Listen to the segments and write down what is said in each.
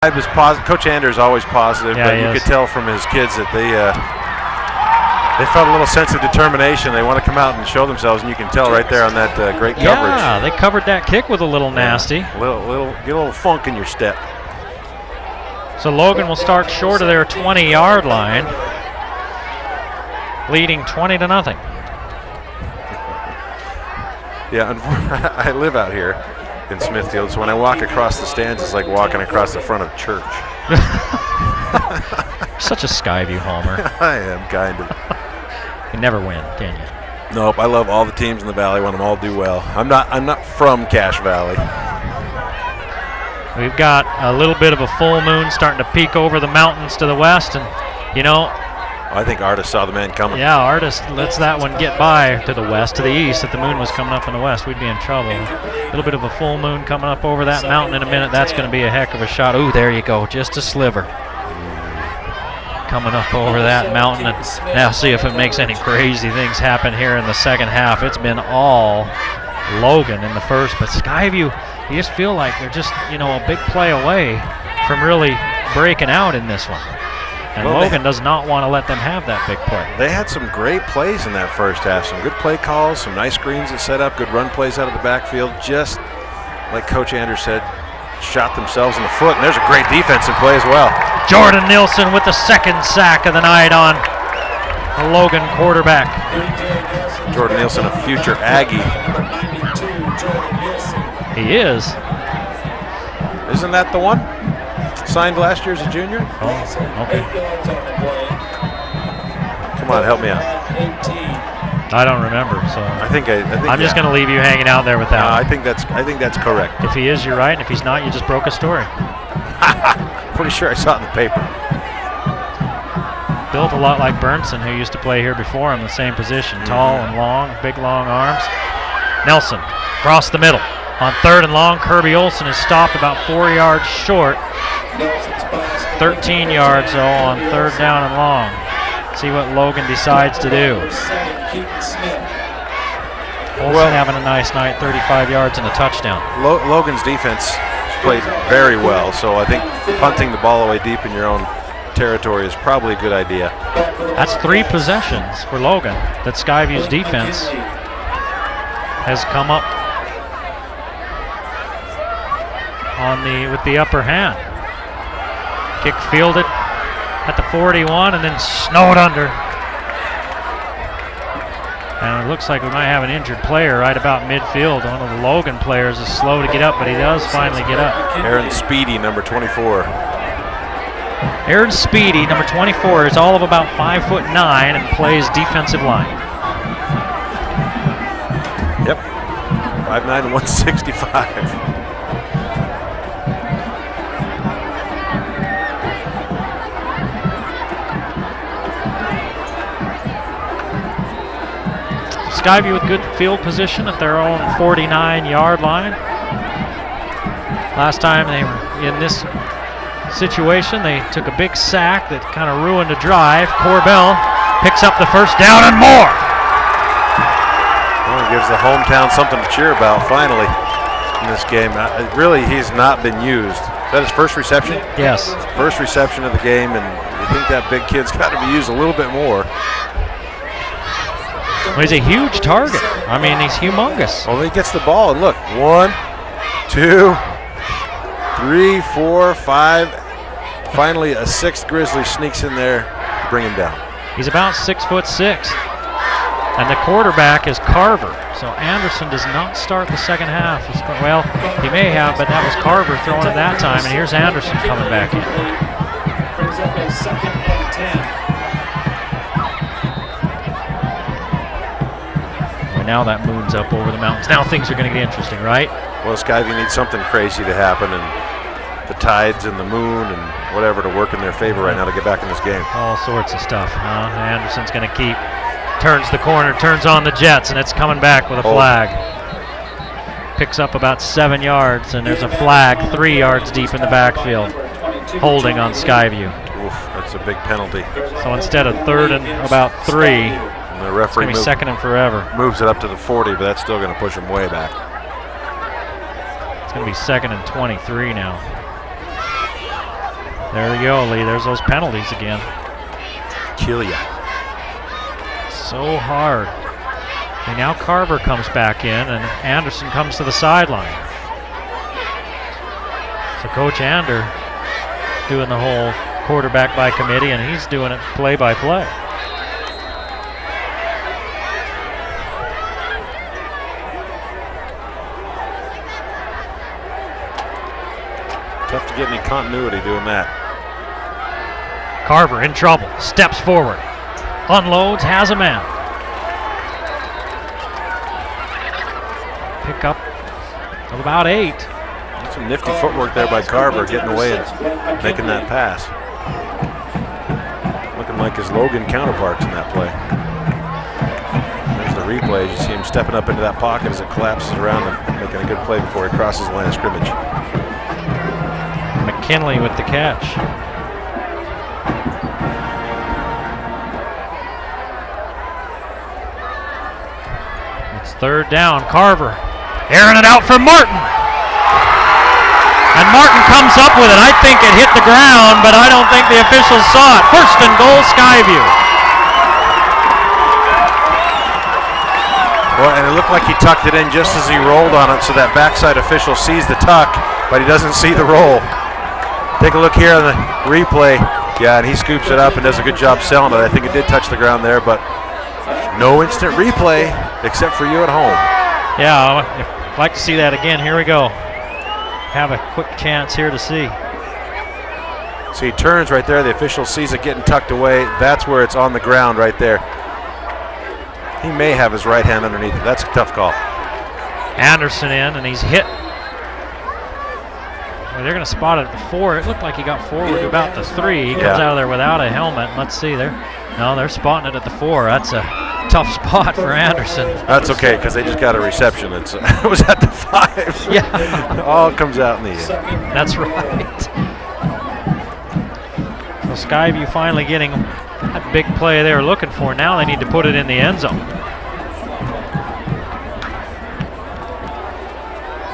Was Coach Anders always positive, yeah, but you could tell from his kids that they felt a little sense of determination. They want to come out and show themselves, and you can tell right there on that great coverage. Yeah, they covered that kick with a little nasty. Get a little funk in your step. So Logan will start short of their 20-yard line, leading 20-0. Yeah, I live out here in Smithfield, so when I walk across the stands, it's like walking across the front of church. Such a Skyview homer. I am, kind of. You can never win, can you? Nope, I love all the teams in the Valley. Want them all to do well. I'm not from Cache Valley. We've got a little bit of a full moon starting to peek over the mountains to the west, and you know, I think Artis saw the man coming. yeah, Artis lets that one get by to the west, to the east. If the moon was coming up in the west, we'd be in trouble. A little bit of a full moon coming up over that mountain in a minute. That's going to be a heck of a shot. Ooh, there you go, just a sliver. Coming up over that mountain, and now see if it makes any crazy things happen here in the second half. It's been all Logan in the first, but Skyview, you just feel like they're just, a big play away from really breaking out in this one. And Logan does not want to let them have that big play. They had some great plays in that first half. Some good play calls, some nice screens that set up, good run plays out of the backfield. Just like Coach Anders said, shot themselves in the foot. And there's a great defensive play as well. Jordan Nielsen with the second sack of the night on the Logan quarterback. Jordan Nielsen, a future Aggie. He is. Isn't that the one? Signed last year as a junior? Oh, okay. Come on, help me out. I don't remember, so I think I'm just going to leave you hanging out there with that. No, I think that's correct. If he is, you're right, and if he's not, you just broke a story. Pretty sure I saw it in the paper. Built a lot like Burnson, who used to play here before him, the same position. Tall and long, big long arms. Nelson across the middle. On 3rd and long, Kirby Olsen is stopped about 4 yards short. 13 yards, though, on 3rd down and long. See what Logan decides to do. Olsen having a nice night, 35 yards and a touchdown. Logan's defense played very well, so I think punting the ball away deep in your own territory is probably a good idea. That's 3 possessions for Logan that Skyview's defense has come up with the upper hand. Kick fielded at the 41 and then snowed under. And it looks like we might have an injured player right about midfield. One of the Logan players is slow to get up, but he does finally get up. Aaron Speedy, number 24. Aaron Speedy, number 24, is all of about 5'9" and plays defensive line. Yep, 5'9" and 165. Skyview with good field position at their own 49-yard line. Last time they were in this situation, they took a big sack that kind of ruined a drive. Corbell picks up the first down and more. Well, it gives the hometown something to cheer about finally in this game. Really, he's not been used. Is that his first reception? Yes. First reception of the game, and you think that big kid's got to be used a little bit more. Well, he's a huge target. I mean, he's humongous. Well, he gets the ball, and look, 1, 2, 3, 4, 5. Finally, a 6th Grizzly sneaks in there to bring him down. He's about 6'6", and the quarterback is Carver. So Anderson does not start the second half. Well, he may have, but that was Carver throwing it that time, and here's Anderson coming back in. Brings up a 2nd and 10. Now that moon's up over the mountains. Now things are going to get interesting, right? Well, Skyview needs something crazy to happen, and the tides and the moon and whatever to work in their favor right now to get back in this game. All sorts of stuff. Anderson's going to keep, turns the corner, turns on the Jets, and it's coming back with a flag. Picks up about 7 yards, and there's a flag 3 yards deep in the backfield. Holding on Skyview. Oof, that's a big penalty. So instead of 3rd and about 3, and the referee it's going to be 2nd and forever. Moves it up to the 40, but that's still going to push him way back. It's going to be 2nd and 23 now. There you go, Lee. There's those penalties again. Kill ya. So hard. And now Carver comes back in, and Anderson comes to the sideline. So Coach Ander doing the whole quarterback by committee, and he's doing it play by play. Tough to get any continuity doing that. Carver in trouble, steps forward, unloads, has a man. Pick up of about 8. That's some nifty footwork there by Carver, getting away and making that pass. Looking like his Logan counterparts in that play. There's the replay. You see him stepping up into that pocket as it collapses around him, making a good play before he crosses the line of scrimmage. McKinley with the catch. It's 3rd down. Carver airing it out for Martin. And Martin comes up with it. I think it hit the ground, but I don't think the officials saw it. 1st and goal, Skyview. Well, and it looked like he tucked it in just as he rolled on it, so that backside official sees the tuck, but he doesn't see the roll. Take a look here on the replay. Yeah, and he scoops it up and does a good job selling it. I think it did touch the ground there, but no instant replay except for you at home. Yeah, I'd like to see that again. Here we go. Have a quick chance here to see. So he turns right there. The official sees it getting tucked away. That's where it's on the ground right there. He may have his right hand underneath it. That's a tough call. Anderson in, and he's hit. Well, they're going to spot it at the 4. It looked like he got forward to about the 3. He comes out of there without a helmet. Let's see there. No, they're spotting it at the 4. That's a tough spot for Anderson. That's okay, because they just got a reception. It was at the 5. Yeah. It all comes out in the end. That's right. So Skyview finally getting that big play they were looking for. Now they need to put it in the end zone.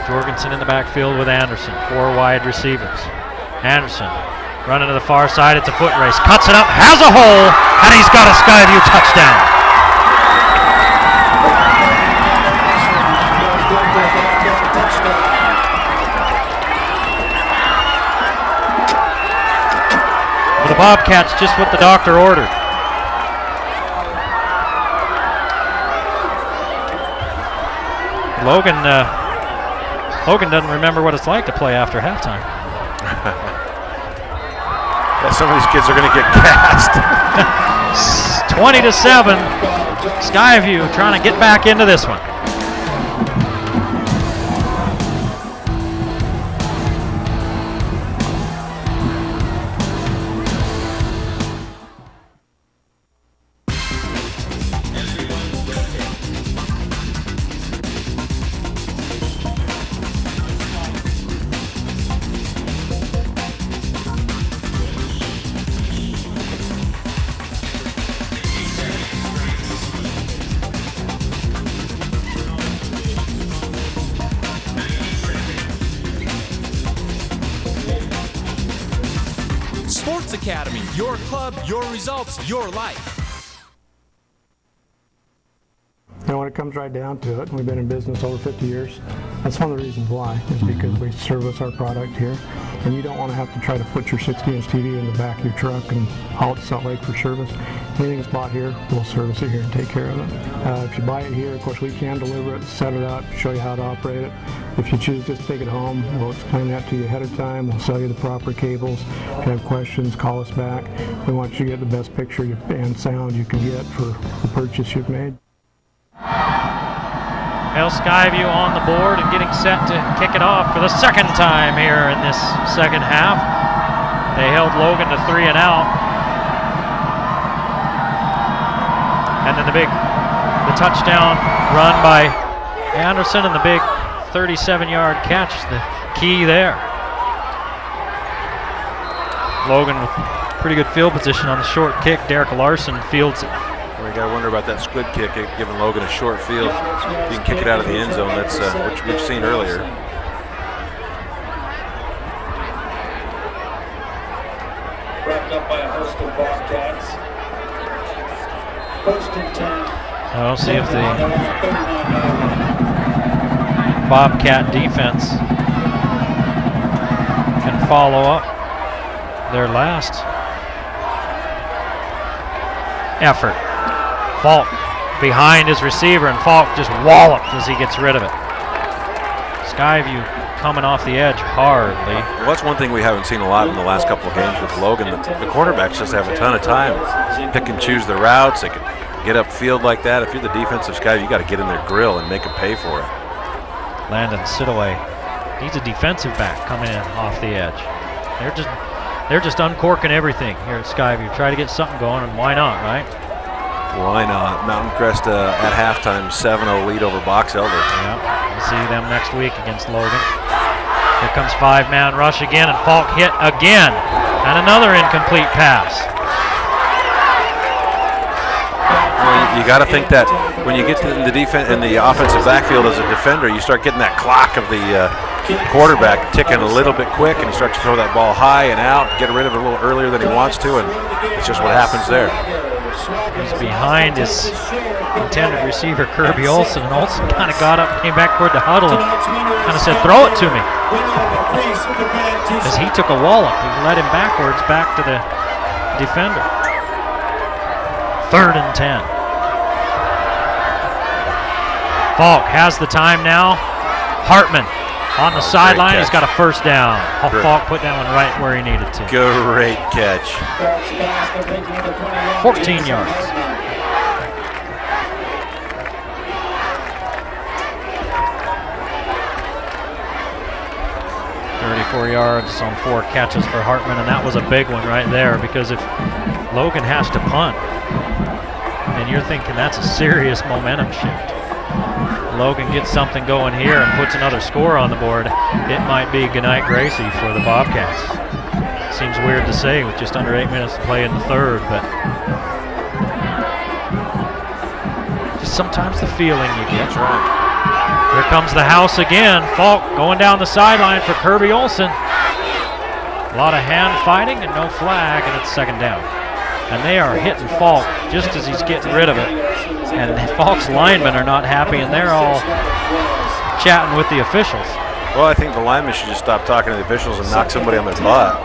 Jorgensen in the backfield with Anderson. 4 wide receivers. Anderson running to the far side. It's a foot race. Cuts it up, has a hole, and he's got a Skyview touchdown. The Bobcats just what the doctor ordered. Logan doesn't remember what it's like to play after halftime. Yeah, some of these kids are going to get gassed. 20-7. Skyview trying to get back into this one. Sports Academy, your club, your results, your life. You know, when it comes right down to it, we've been in business over 50 years. That's one of the reasons why, is because we service our product here. And you don't want to have to try to put your 60-inch TV in the back of your truck and haul it to Salt Lake for service. Anything that's bought here, we'll service it here and take care of it. If you buy it here, of course, we can deliver it, set it up, show you how to operate it. If you choose just to take it home, we'll explain that to you ahead of time. We'll sell you the proper cables. If you have questions, call us back. We want you to get the best picture and sound you can get for the purchase you've made. Well, Skyview on the board and getting set to kick it off for the second time here in this second half. They held Logan to 3 and out. And then the touchdown run by Anderson and the big 37-yard catch, the key there. Logan with pretty good field position on the short kick. Derek Larson fields it. Well, you got to wonder about that squid kick, giving Logan a short field. You can kick it out of the end zone. That's which we've seen earlier. backed up by a host of Bobcats. 1st and 10. So we'll see if the Bobcat defense can follow up their last effort. Falk behind his receiver, and Falk just walloped as he gets rid of it. Skyview coming off the edge hard, Lee. Well, that's one thing we haven't seen a lot in the last couple of games with Logan. The quarterbacks just have a ton of time. Pick and choose their routes. They can get upfield like that. If you're the defensive Skyview, you got to get in their grill and make them pay for it. Landon Sidaway, he's a defensive back coming in off the edge. They're just uncorking everything here at Skyview. Try to get something going, and why not, right? Why not? Mountain Crest at halftime, 7-0 lead over Box Elder. Yeah, we'll see them next week against Logan. Here comes 5-man rush again, and Falk hit again, and another incomplete pass. Well, you got to think that when you get to the defense and the offensive backfield as a defender, you start getting that clock of the quarterback ticking a little bit quick, and he starts to throw that ball high and out, get rid of it a little earlier than he wants to, and it's just what happens there. He's behind his intended receiver, Kirby Olsen, and Olsen kind of got up, came back toward the huddle, and kind of said, "Throw it to me," as he took a wallop. He led him backwards back to the defender. 3rd and 10. Falk has the time now. Hartman on the sideline. He's got a 1st down. Falk put that one right where he needed to. Great catch. 14 yards. "34 yards on 4 catches for Hartman," and that was a big one right there, because if Logan has to punt, and you're thinking that's a serious momentum shift. Logan gets something going here and puts another score on the board, it might be goodnight Gracie for the Bobcats. Seems weird to say with just under 8 minutes to play in the 3rd, but just sometimes the feeling you get. That's right. Here comes the house again. Falk going down the sideline for Kirby Olsen. A lot of hand fighting and no flag, and it's 2nd down. And they are hitting Falk just as he's getting rid of it. And Falk's linemen are not happy, and they're all chatting with the officials. Well, I think the linemen should just stop talking to the officials and knock somebody on their butt.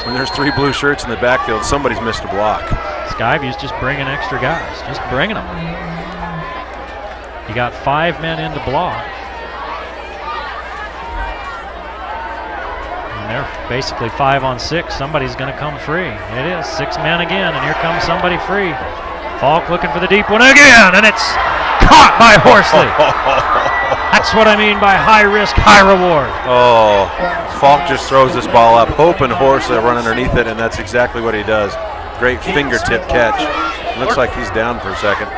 When there's 3 blue shirts in the backfield, somebody's missed a block. Skyview's just bringing extra guys, just bringing them. You got 5 men in to block. And they're basically 5 on 6. Somebody's going to come free. It is 6 men again, and here comes somebody free. Falk looking for the deep one again, and it's caught by Horsley. That's what I mean by high risk, high reward. Oh, Falk just throws this ball up, hoping Horsley will run underneath it, and that's exactly what he does. Great fingertip catch. Looks like he's down for a second.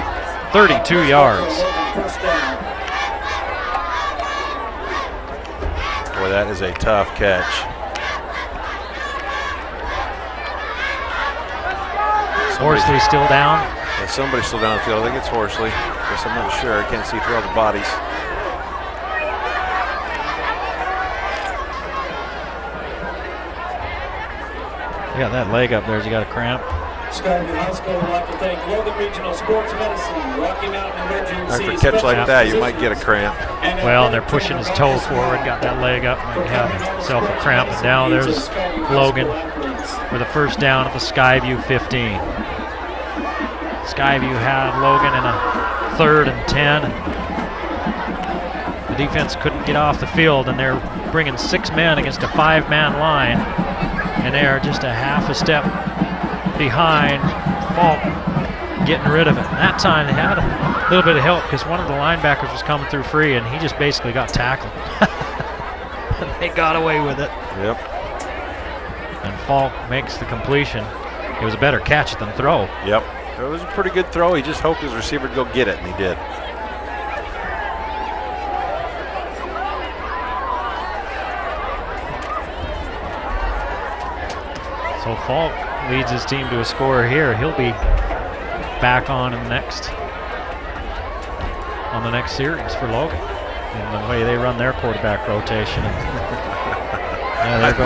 32 yards. Boy, that is a tough catch. Horsley still down. Yeah, somebody's still down the field. I think it's Horsley. Guess I'm not sure. I can't see through all the bodies. You got that leg up there. Has he got a cramp? Logan High School would like to thank Logan Regional Sports Medicine, Rocky Mountain Emergency. After a catch like that, you might get a cramp. Well, and they're pushing his toe forward, got that leg up, might have himself a cramp. And now there's Logan for the 1st down at the Skyview 15. Skyview had Logan in a 3rd and 10. The defense couldn't get off the field, and they're bringing 6 men against a 5-man line, and they are just a half a step behind Falk getting rid of it. And that time they had a little bit of help because one of the linebackers was coming through free, and he just basically got tackled. They got away with it. Yep. And Falk makes the completion. It was a better catch than throw. Yep. It was a pretty good throw. He just hoped his receiver would go get it, and he did. So Falk leads his team to a score here. He'll be back on the next series for Logan. And the way they run their quarterback rotation. Yeah, there goes.